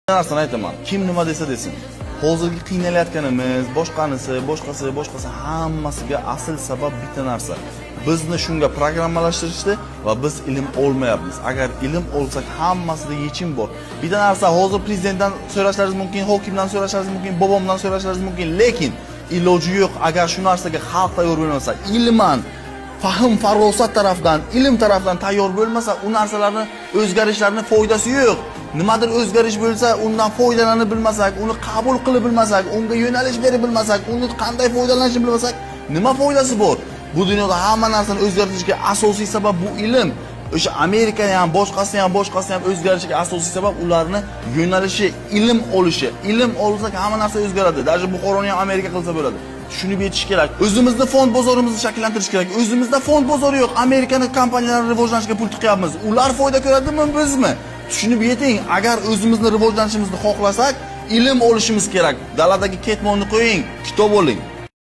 narsani aytaman. Kim nima desa desin. Hozirgi qiynalayotganimiz, boshqasi hammasiga asl sabab bitta narsa. Bizni shunga programmalashtirishdi va biz ilm olmayapmiz. Agar ilm olsak hammasida yechim bor. Bitta narsa hozir prezidentdan so'rashlaringiz mumkin, hokimdan so'rashlaringiz mumkin, bobomdan so'rashlaringiz mumkin, lekin iloji yo'q. Agar shu narsaga xalq tayyor bo'lmasa, ilman, fahm, farosat tarafdan, ilm tarafdan tayyor bo'lmasa, u narsalarni o'zgarishlarning foydasi yo'q. Nimadir o'zgarish bo'lsa, undan foydalanib bilmasak, uni qabul qilib bilmasak, unga yo'nalish berib bilmasak, uni qanday foydalanishni bilmasak, nima foydasi bor? Bu dunyoda hamma narsani o'zgartirishga asosiy sabab bu ilm. O'sha Amerikani ham, boshqasi ham o'zgarishiga asosiy sabab ularni yo'nalishi, ilm olishi. Ilm olsak hamma narsa o'zgaradi. Даже Buxoroni ham Amerika qilsa bo'ladi. Tushunib yetish kerak. O'zimizda fond bozorimizni shakllantirish kerak. O'zimizda fond bozori yo'q. Amerikaning kompaniyalari rivojlanishiga pul tiqyapmiz. Ular foyda ko'radimi, bizmi? Tushunib yeting. Agar o'zimizni rivojlanishimizni xohlasak, ilm olishimiz kerak. Daladagi ketmonni qo'ying, kitob oling.